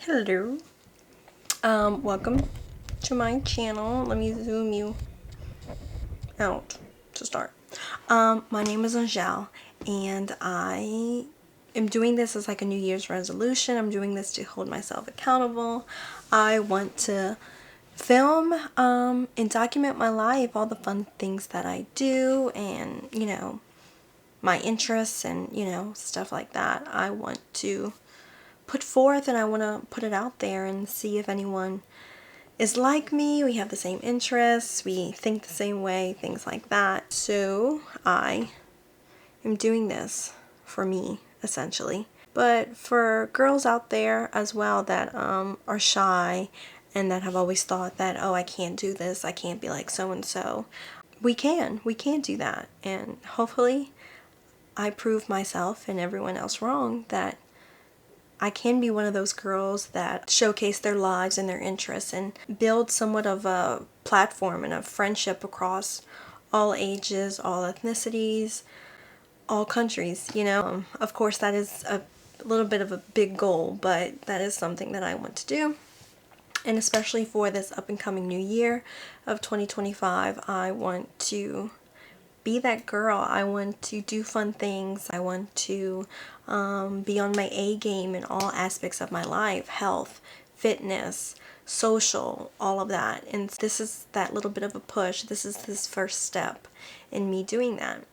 Hello. Welcome to my channel. Let me zoom you out to start. My name is Angel, and I am doing this as like a New Year's resolution. I'm doing this to hold myself accountable. I want to film and document my life, all the fun things that I do, and my interests and stuff like that. I want to put forth, and I want to put it out there and see if anyone is like me. We have the same interests, we think the same way, things like that. So I am doing this for me, essentially. But for girls out there as well that are shy and that have always thought that, oh, I can't do this, I can't be like so and so, we can do that. And hopefully I prove myself and everyone else wrong, that I can be one of those girls that showcase their lives and their interests and build somewhat of a platform and a friendship across all ages, all ethnicities, all countries, Of course, that is a little bit of a big goal, but that is something that I want to do. And especially for this up and coming new year of 2025, I want to be that girl. I want to do fun things. I want to be on my A game in all aspects of my life, health, fitness, social, all of that. And this is that little bit of a push. This is this first step in me doing that.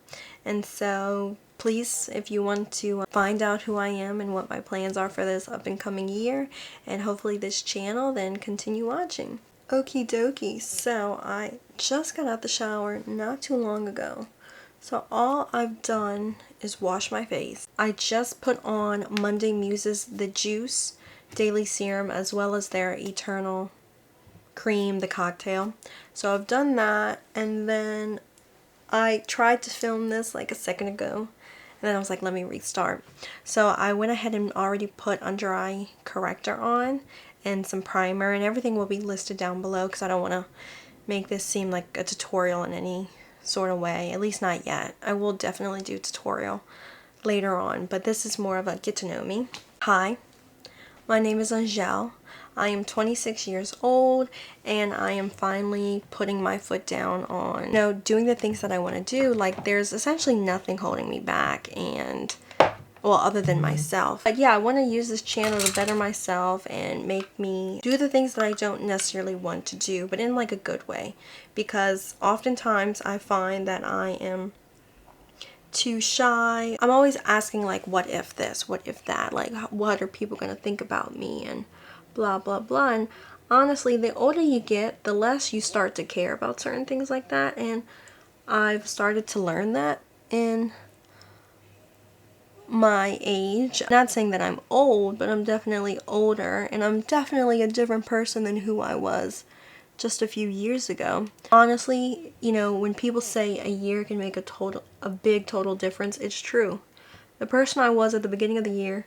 And so please, if you want to find out who I am and what my plans are for this up and coming year and hopefully this channel, then continue watching. Okie dokie, so I just got out the shower not too long ago. So all I've done is wash my face. I just put on Monday Muse's The Juice Daily Serum as well as their Eternal Cream, the cocktail. So I've done that, and then I tried to film this like a second ago. And then I was like, let me restart. So I went ahead and already put under eye corrector on and some primer, and everything will be listed down below because I don't want to make this seem like a tutorial in any sort of way, at least not yet. I will definitely do a tutorial later on, but this is more of a get to know me. Hi, my name is Angel. I am 26 years old, and I am finally putting my foot down on, doing the things that I want to do. Like, there's essentially nothing holding me back, and, well, other than myself. But yeah, I want to use this channel to better myself and make me do the things that I don't necessarily want to do, but in like a good way. Because oftentimes I find that I am too shy. I'm always asking like, what if this, what if that, like what are people going to think about me and blah blah blah. And honestly, the older you get, the less you start to care about certain things like that, and I've started to learn that in my age. I'm not saying that I'm old, but I'm definitely older, and I'm definitely a different person than who I was just a few years ago. Honestly, when people say a year can make a big total difference, it's true. The person I was at the beginning of the year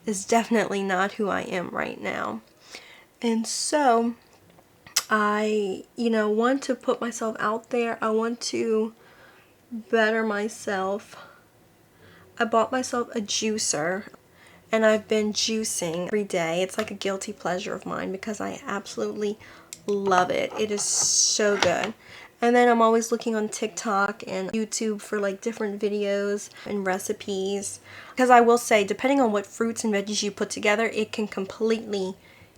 is definitely not who I am right now. And so I, want to put myself out there. I want to better myself. I bought myself a juicer, and I've been juicing every day. It's like a guilty pleasure of mine because I absolutely love it. It is so good. And then I'm always looking on TikTok and YouTube for like different videos and recipes. Because I will say, depending on what fruits and veggies you put together, it can completely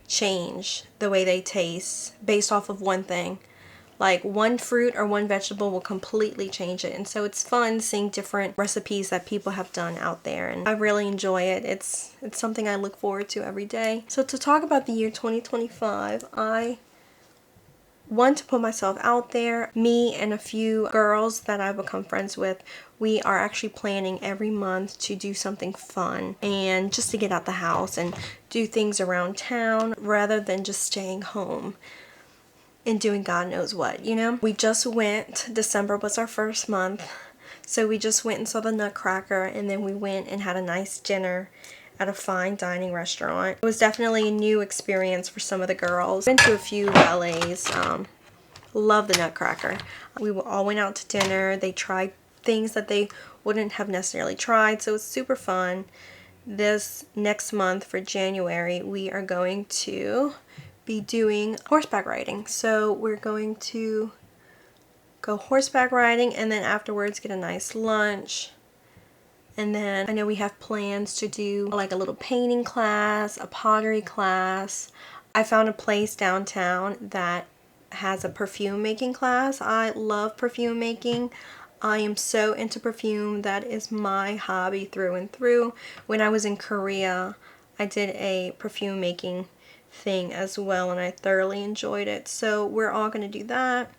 change the way they taste based off of one thing. Like one fruit or one vegetable will completely change it. And so it's fun seeing different recipes that people have done out there, and I really enjoy it. It's something I look forward to every day. So to talk about the year 2025, I want to put myself out there. Me and a few girls that I've become friends with, we are actually planning every month to do something fun and just to get out the house and do things around town rather than just staying home and doing God knows what, We just went, December was our first month, so we just went and saw the Nutcracker, and then we went and had a nice dinner at a fine dining restaurant. It was definitely a new experience for some of the girls. Been to a few ballets. Love the Nutcracker. We all went out to dinner. They tried things that they wouldn't have necessarily tried, so it's super fun this next month for January, we are going to be doing horseback riding. So we're going to go horseback riding and then afterwards get a nice lunch. And then I know we have plans to do like a little painting class, a pottery class. I found a place downtown that has a perfume making class. I love perfume making. I am so into perfume. That is my hobby through and through. When I was in Korea, I did a perfume making thing as well and I thoroughly enjoyed it. So we're all going to do that.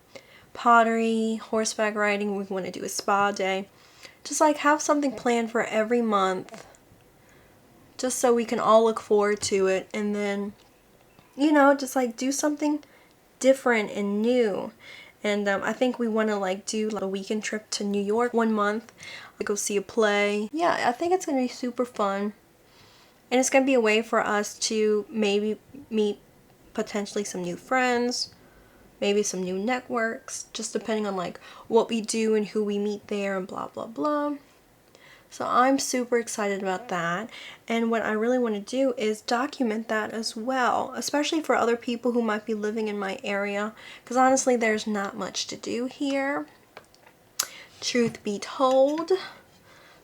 Pottery, horseback riding, we want to do a spa day. Just like have something planned for every month just so we can all look forward to it, and then, you know, just like do something different and new. And I think we want to like do like a weekend trip to New York 1 month, like go see a play. Yeah, I think it's going to be super fun. And it's going to be a way for us to maybe meet potentially some new friends, maybe some new networks, just depending on like what we do and who we meet there and blah blah blah. So I'm super excited about that, and what I really want to do is document that as well, especially for other people who might be living in my area, because honestly there's not much to do here, truth be told.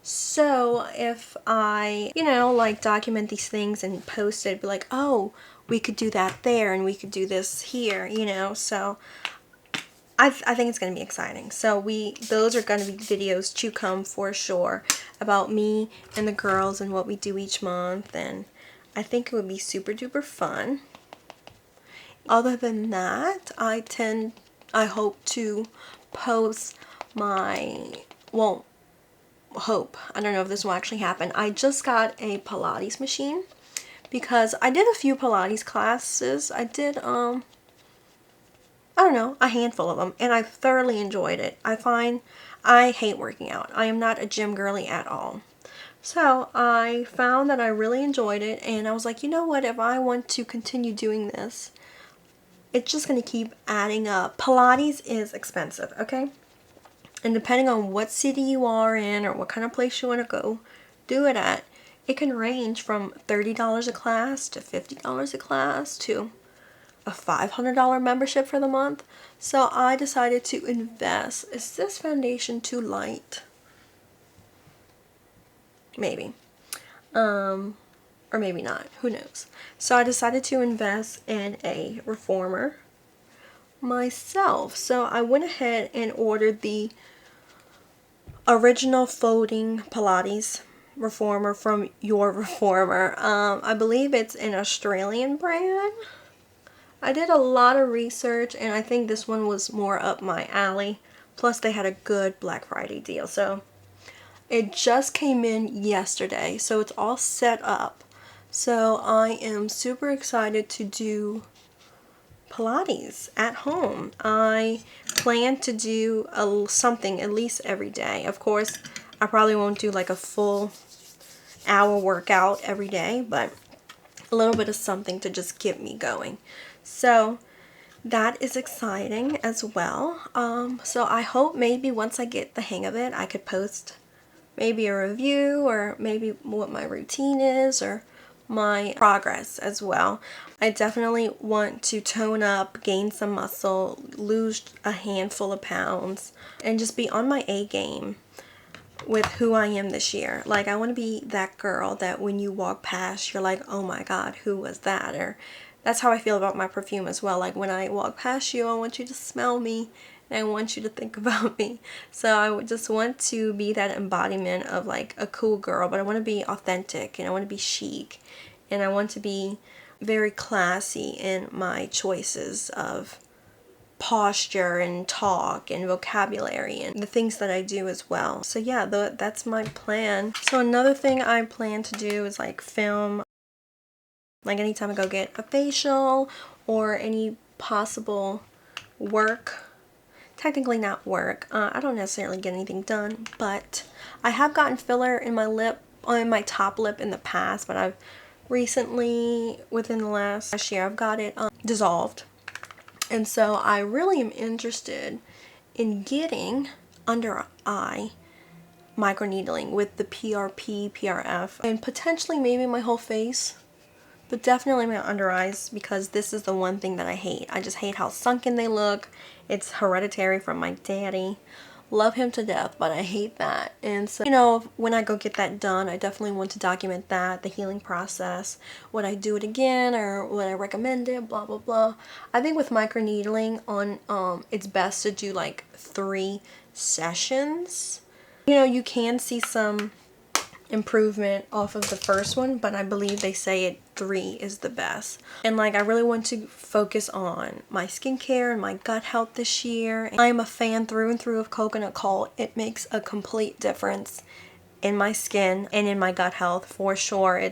So if I, you know, like document these things and post it, be like, oh, we could do that there and we could do this here, you know. So I think it's going to be exciting. So those are going to be videos to come for sure about me and the girls and what we do each month, and I think it would be super duper fun. Other than that, I hope to post my, well, I don't know if this will actually happen. I just got a Pilates machine because I did a few Pilates classes. I did I don't know, a handful of them, and I thoroughly enjoyed it. I hate working out. I am not a gym girly at all. So I found that I really enjoyed it, and I was like, you know what, if I want to continue doing this, it's just going to keep adding up. Pilates is expensive, okay? And depending on what city you are in or what kind of place you want to go do it at, it can range from $30 a class to $50 a class to a $500 membership for the month. So I decided to invest. Is this foundation too light? Maybe. Or maybe not. Who knows? So I decided to invest in a reformer myself. So I went ahead and ordered the original folding Pilates reformer from Your Reformer. I believe it's an Australian brand. I did a lot of research, and I think this one was more up my alley. Plus they had a good Black Friday deal. So it just came in yesterday, so it's all set up. So I am super excited to do Pilates at home. I plan to do something at least every day. Of course, I probably won't do like a full hour workout every day, but a little bit of something to just get me going. So that is exciting as well. So I hope maybe once I get the hang of it, I could post maybe a review or maybe what my routine is or my progress as well. I definitely want to tone up, gain some muscle, lose a handful of pounds, and just be on my A game with who I am this year. Like, I want to be that girl that when you walk past, you're like, oh my god, who was that? Or that's how I feel about my perfume as well. Like, when I walk past you, I want you to smell me and I want you to think about me. So I would just want to be that embodiment of like a cool girl, but I want to be authentic and I want to be chic and I want to be very classy in my choices of posture and talk and vocabulary and the things that I do as well. So yeah, that's my plan. So another thing I plan to do is like film, like anytime I go get a facial or any possible work. Technically not work. I don't necessarily get anything done, but I have gotten filler in my lip, on my top lip in the past, but I've recently, within the last year, I've got it dissolved. And so I really am interested in getting under eye microneedling with the PRP, PRF, and potentially maybe my whole face, but definitely my under eyes, because this is the one thing that I hate. I just hate how sunken they look. It's hereditary from my daddy. Love him to death, but I hate that. And so, you know, when I go get that done, I definitely want to document that, the healing process. Would I do it again, or would I recommend it, blah, blah, blah. I think with microneedling on, it's best to do like 3 sessions. You know, you can see some improvement off of the first one, but I believe they say 3 is the best. And like, I really want to focus on my skincare and my gut health this year. I am a fan through and through of coconut coal. It makes a complete difference in my skin and in my gut health for sure.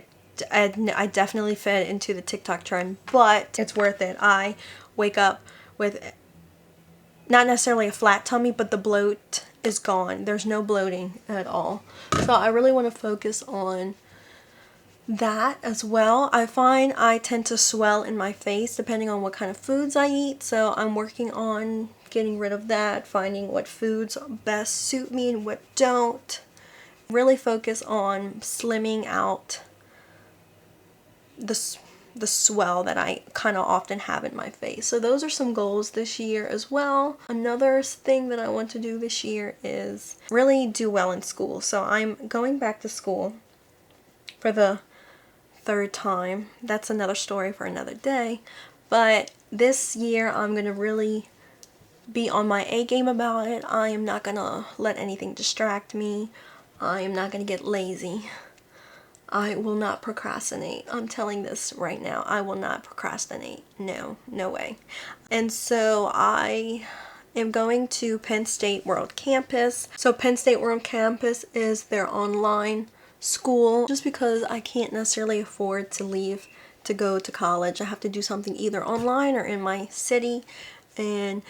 I definitely fit into the TikTok trend, but it's worth it. I wake up with not necessarily a flat tummy, but the bloat is gone. There's no bloating at all. So I really want to focus on that as well. I find I tend to swell in my face depending on what kind of foods I eat. So I'm working on getting rid of that, finding what foods best suit me and what don't. Really focus on slimming out the swell that I kind of often have in my face. So those are some goals this year as well. Another thing that I want to do this year is really do well in school. So I'm going back to school for the 3rd time. That's another story for another day. But this year I'm going to really be on my A game about it. I am not going to let anything distract me. I am not going to get lazy. I will not procrastinate. I'm telling this right now. I will not procrastinate. No way. And so I am going to Penn State World Campus. So Penn State World Campus is their online school. Just because I can't necessarily afford to leave to go to college, I have to do something either online or in my city. And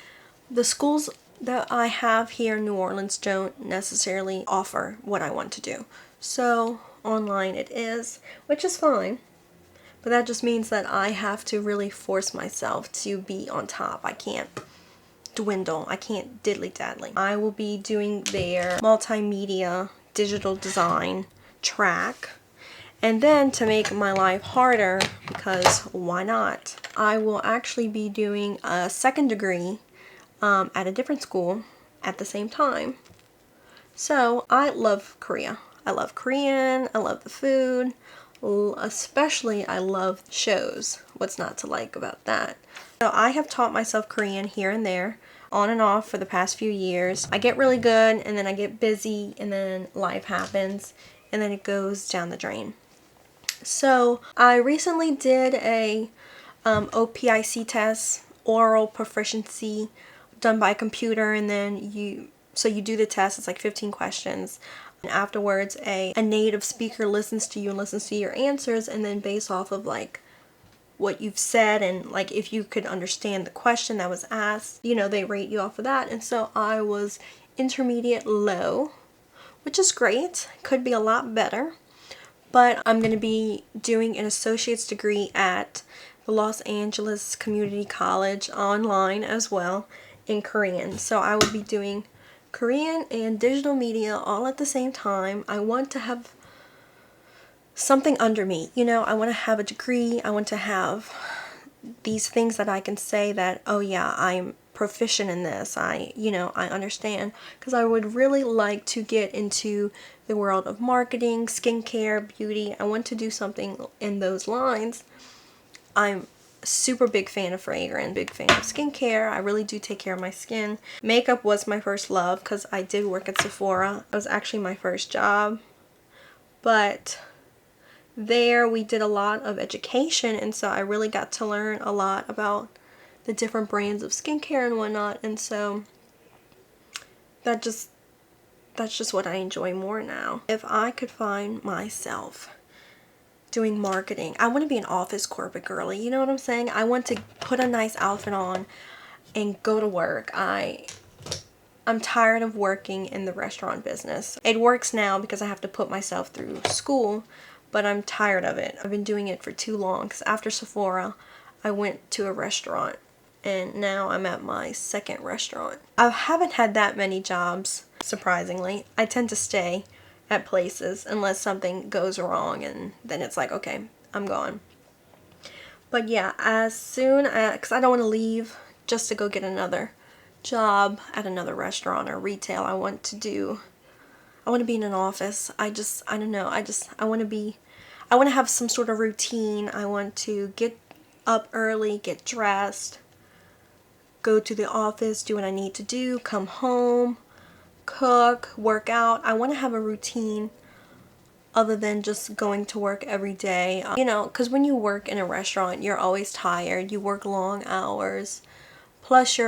the schools that I have here in New Orleans don't necessarily offer what I want to do. So online it is, which is fine, but that just means that I have to really force myself to be on top. I can't dwindle. I can't diddly-daddly. I will be doing their multimedia digital design track, and then to make my life harder, because why not, I will actually be doing a 2nd degree at a different school at the same time. So I love Korea. I love Korean, I love the food, especially I love shows. What's not to like about that? So I have taught myself Korean here and there, on and off for the past few years. I get really good, and then I get busy, and then life happens, and then it goes down the drain. So I recently did a OPIC test, oral proficiency, done by a computer, and then you do the test. It's like 15 questions. And afterwards, a native speaker listens to you and listens to your answers, and then based off of like what you've said and like if you could understand the question that was asked, you know, they rate you off of that. And so I was intermediate low, which is great. Could be a lot better. But I'm going to be doing an associate's degree at the Los Angeles Community College online as well in Korean. So I will be doing Korean and digital media all at the same time. I want to have something under me. You know, I want to have a degree. I want to have these things that I can say that, oh yeah, I'm proficient in this. I understand. Because I would really like to get into the world of marketing, skincare, beauty. I want to do something in those lines. I'm super big fan of fragrance, big fan of skincare. I really do take care of my skin. Makeup was my first love because I did work at Sephora. It was actually my first job. But there we did a lot of education, and so I really got to learn a lot about the different brands of skincare and whatnot. And so that's just what I enjoy more now. If I could find myself doing marketing, I want to be an office corporate girly, you know what I'm saying? I want to put a nice outfit on and go to work. I'm tired of working in the restaurant business. It works now because I have to put myself through school, but I'm tired of it. I've been doing it for too long, because after Sephora I went to a restaurant and now I'm at my second restaurant. I haven't had that many jobs, surprisingly. I tend to stay at places unless something goes wrong, and then it's like, okay, I'm gone. But yeah, as soon as, because I don't want to leave just to go get another job at another restaurant or retail. I want to be in an office. I don't know. I want to have some sort of routine. I want to get up early, get dressed, go to the office, do what I need to do, come home, cook, work out. I want to have a routine other than just going to work every day. You know, because when you work in a restaurant, you're always tired. You work long hours. Plus,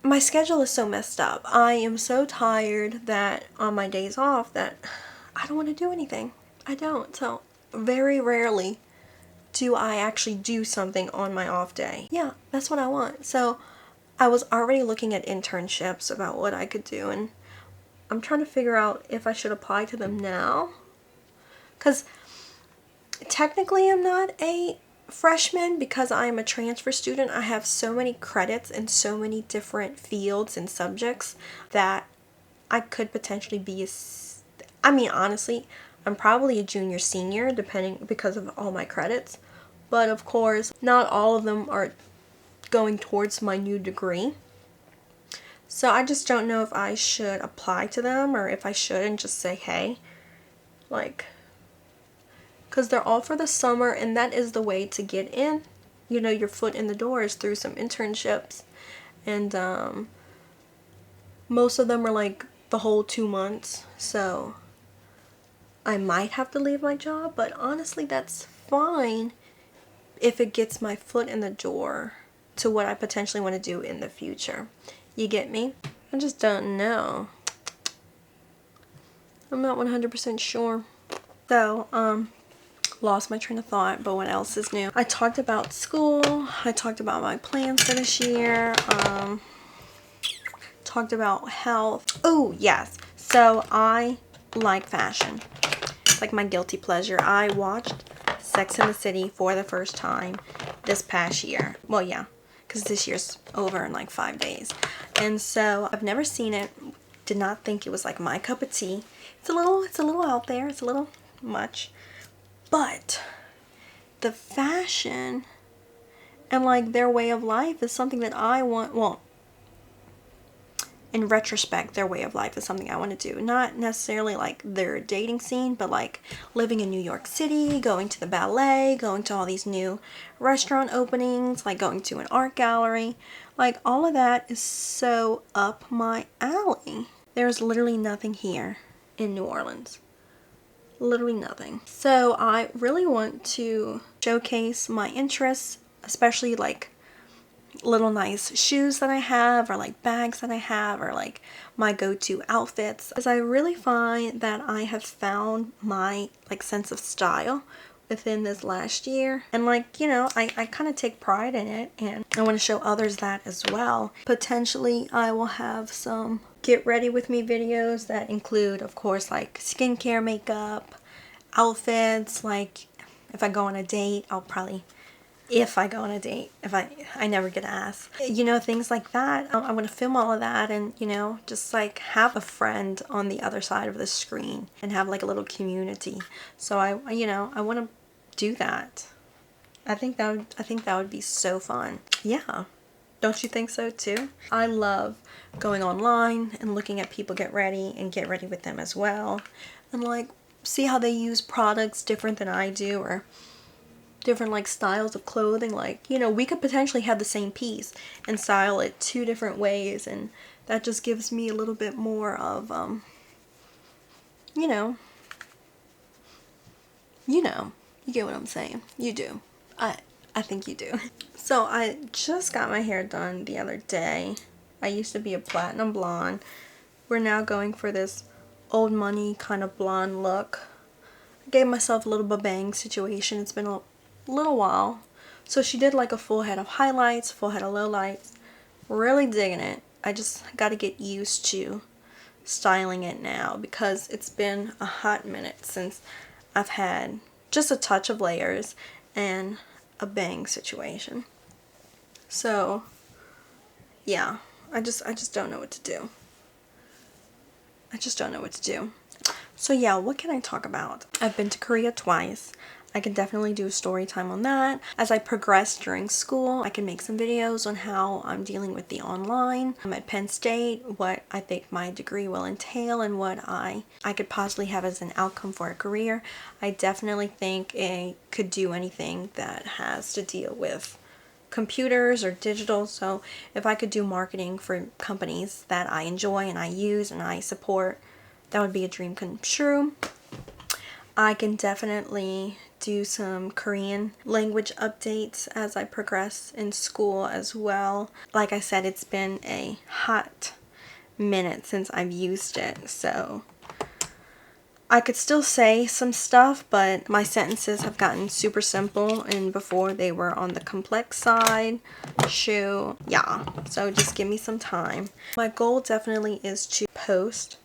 my schedule is so messed up. I am so tired that on my days off that I don't want to do anything. I don't. So very rarely do I actually do something on my off day. Yeah, that's what I want. So I was already looking at internships about what I could do, and I'm trying to figure out if I should apply to them now. Because technically I'm not a freshman because I am a transfer student. I have so many credits in so many different fields and subjects that I could potentially be I mean, honestly, I'm probably a junior senior depending because of all my credits. But of course, not all of them are going towards my new degree. So I just don't know if I should apply to them or if I shouldn't just say, hey, like, because they're all for the summer, and that is the way to get in, you know, your foot in the door is through some internships. And most of them are like the whole 2 months. So I might have to leave my job, but honestly, that's fine if it gets my foot in the door to what I potentially want to do in the future. You get me? I just don't know. I'm not 100% sure. So, lost my train of thought, but what else is new? I talked about school. I talked about my plans for this year. Talked about health. Oh, yes. So, I like fashion. It's like my guilty pleasure. I watched Sex and the City for the first time this past year. Well, yeah, because this year's over in like 5 days. And so I've never seen it. Did not think it was like my cup of tea. It's a little out there. It's a little much. But the fashion and like their way of life is something that I want. Well, in retrospect, their way of life is something I want to do. Not necessarily like their dating scene, but like living in New York City, going to the ballet, going to all these new restaurant openings, like going to an art gallery. Like all of that is so up my alley. There's literally nothing here in New Orleans. Literally nothing. So I really want to showcase my interests, especially like little nice shoes that I have, or like bags that I have, or like my go-to outfits, because I really find that I have found my like sense of style within this last year. And like, you know, I kind of take pride in it, and I want to show others that as well. Potentially I will have some get ready with me videos that include, of course, like skincare, makeup, outfits. Like if I go on a date, if I go on a date, if I never get asked, you know, things like that. I want to film all of that, and, you know, just like have a friend on the other side of the screen and have like a little community. So I want to do that. I think that would be so fun. Yeah. Don't you think so too? I love going online and looking at people get ready and get ready with them as well. And like see how they use products different than I do, or different like styles of clothing. Like, you know, we could potentially have the same piece and style it 2 different ways, and that just gives me a little bit more of you know, you get what I'm saying. You do. I think you do. So I just got my hair done the other day. I used to be a platinum blonde. We're now going for this old money kind of blonde look. I gave myself a little bang situation. It's been a little while. So she did like a full head of highlights, full head of lowlights. Really digging it. I just got to get used to styling it now, because it's been a hot minute since I've had just a touch of layers and a bang situation. So yeah, I just don't know what to do. I just don't know what to do. So yeah, what can I talk about? I've been to Korea twice. I can definitely do a story time on that. As I progress during school, I can make some videos on how I'm dealing with the online. I'm at Penn State, what I think my degree will entail, and what I could possibly have as an outcome for a career. I definitely think I could do anything that has to deal with computers or digital. So if I could do marketing for companies that I enjoy and I use and I support, that would be a dream come true. I can definitely do some Korean language updates as I progress in school as well. Like I said, it's been a hot minute since I've used it, so I could still say some stuff, but my sentences have gotten super simple, and before they were on the complex side. Yeah, so just give me some time. My goal definitely is to post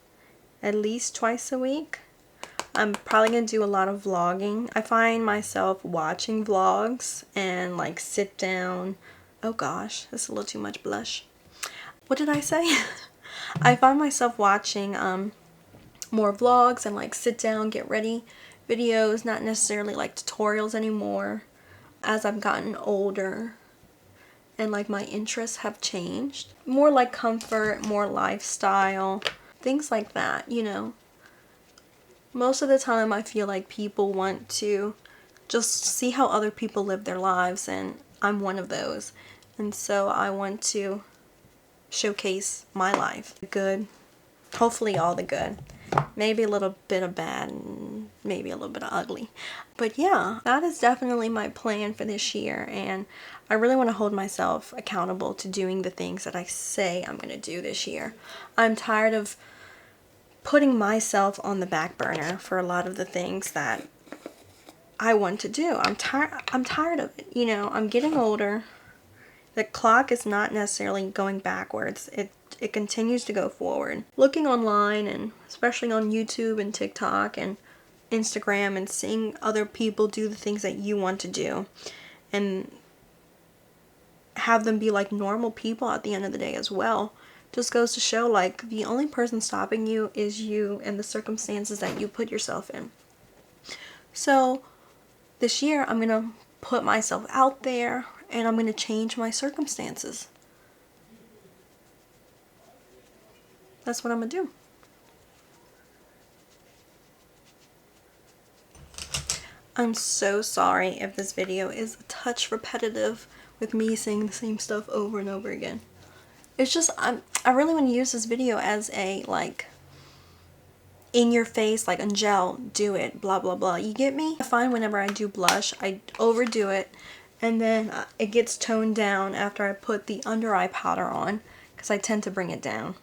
at least twice a week. I'm probably going to do a lot of vlogging. I find myself watching vlogs and like sit down. Oh gosh, that's a little too much blush. What did I say? I find myself watching more vlogs and like sit down, get ready videos, not necessarily like tutorials anymore. As I've gotten older and like my interests have changed. More like comfort, more lifestyle, things like that, you know. Most of the time I feel like people want to just see how other people live their lives, and I'm one of those. And so I want to showcase my life. The good, hopefully all the good. Maybe a little bit of bad and maybe a little bit of ugly. But yeah, that is definitely my plan for this year, and I really want to hold myself accountable to doing the things that I say I'm going to do this year. I'm tired of putting myself on the back burner for a lot of the things that I want to do. I'm tired of it. You know, I'm getting older. The clock is not necessarily going backwards. It continues to go forward. Looking online, and especially on YouTube and TikTok and Instagram, and seeing other people do the things that you want to do and have them be like normal people at the end of the day as well, just goes to show like the only person stopping you is you and the circumstances that you put yourself in. So this year I'm going to put myself out there, and I'm going to change my circumstances. That's what I'm going to do. I'm so sorry if this video is a touch repetitive with me saying the same stuff over and over again. It's just, I really want to use this video as a, like, in your face, like, Angel, do it, blah, blah, blah. You get me? I find whenever I do blush, I overdo it, and then it gets toned down after I put the under eye powder on, because I tend to bring it down.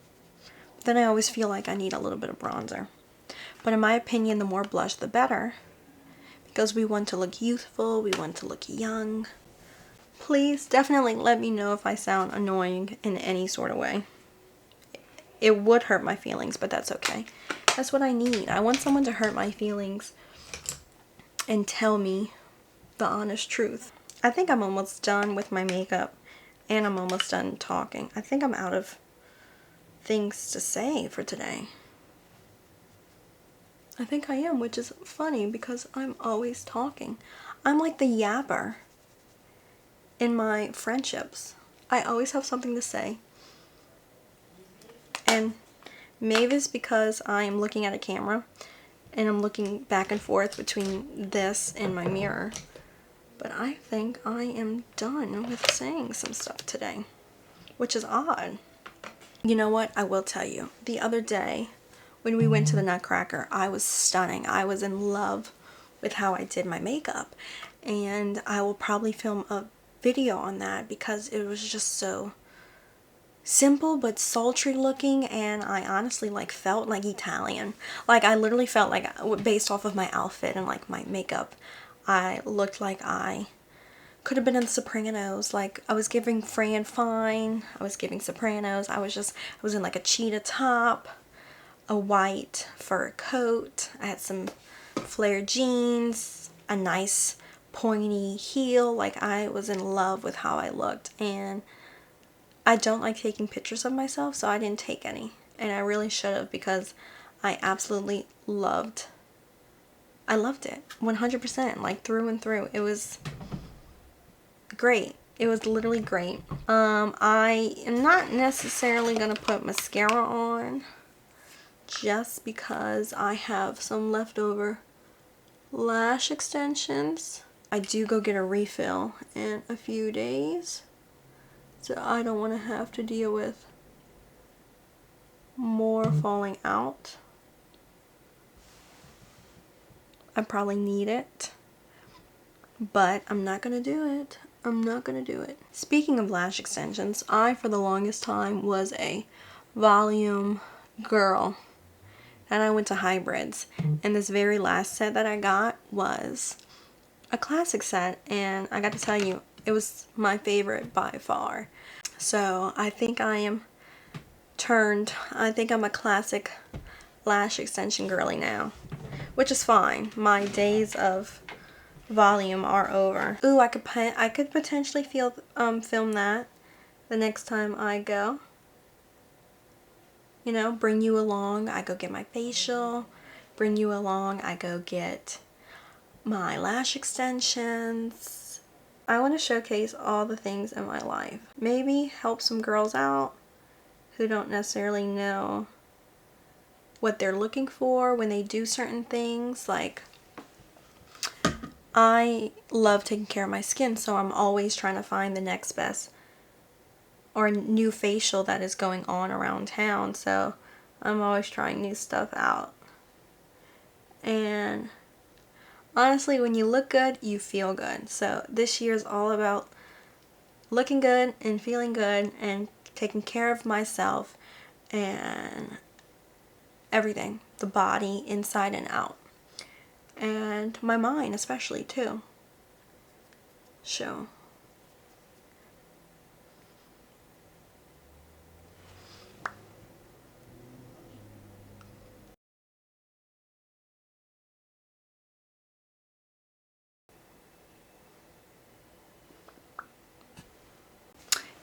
Then I always feel like I need a little bit of bronzer. But in my opinion, the more blush, the better, because we want to look youthful, we want to look young. Please definitely let me know if I sound annoying in any sort of way. It would hurt my feelings, but that's okay. That's what I need. I want someone to hurt my feelings and tell me the honest truth. I think I'm almost done with my makeup, and I'm almost done talking. I think I'm out of things to say for today. I think I am, which is funny because I'm always talking. I'm like the yapper in my friendships. I always have something to say. And maybe it's because I am looking at a camera and I'm looking back and forth between this and my mirror. But I think I am done with saying some stuff today, which is odd. You know what? I will tell you. The other day when we went to the Nutcracker, I was stunning. I was in love with how I did my makeup. And I will probably film a video on that because it was just so simple but sultry looking, and I honestly like felt like Italian. Like I literally felt like, based off of my outfit and like my makeup, I looked like I could have been in the Sopranos. Like I was giving Fran Fine, I was giving Sopranos. I was in like a cheetah top, a white fur coat, I had some flared jeans, a nice pointy heel. Like, I was in love with how I looked, and I don't like taking pictures of myself, so I didn't take any, and I really should have, because I absolutely loved it 100%, like through and through. It was great. It was literally great. I am not necessarily gonna put mascara on, just because I have some leftover lash extensions. I do go get a refill in a few days, so I don't want to have to deal with more falling out. I probably need it, but I'm not gonna do it. I'm not gonna do it. Speaking of lash extensions, I for the longest time was a volume girl, and I went to hybrids, and this very last set that I got was a classic set, and I got to tell you, it was my favorite by far. So I think I'm a classic lash extension girly now, which is fine. My days of volume are over. Ooh, I could potentially film that the next time I go. You know, bring you along. I go get my facial. Bring you along. I go get my lash extensions. I want to showcase all the things in my life. Maybe help some girls out who don't necessarily know what they're looking for when they do certain things. Like, I love taking care of my skin, so I'm always trying to find the next best or new facial that is going on around town. So I'm always trying new stuff out. And honestly, when you look good, you feel good. So this year is all about looking good and feeling good and taking care of myself and everything. The body, inside and out. And my mind especially too. So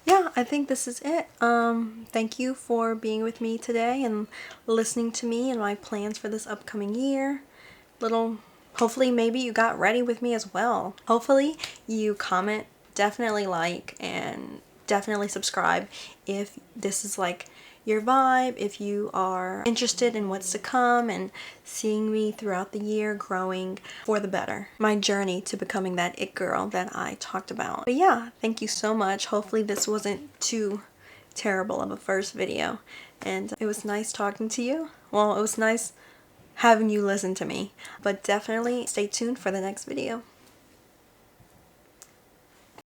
yeah, I think this is it. Thank you for being with me today and listening to me and my plans for this upcoming year. Hopefully maybe you got ready with me as well. Hopefully you comment, definitely like, and definitely subscribe if this is like your vibe, if you are interested in what's to come and seeing me throughout the year growing for the better. My journey to becoming that it girl that I talked about. But yeah, thank you so much. Hopefully this wasn't too terrible of a first video, and it was nice talking to you. Well, it was nice having you listen to me, but definitely stay tuned for the next video.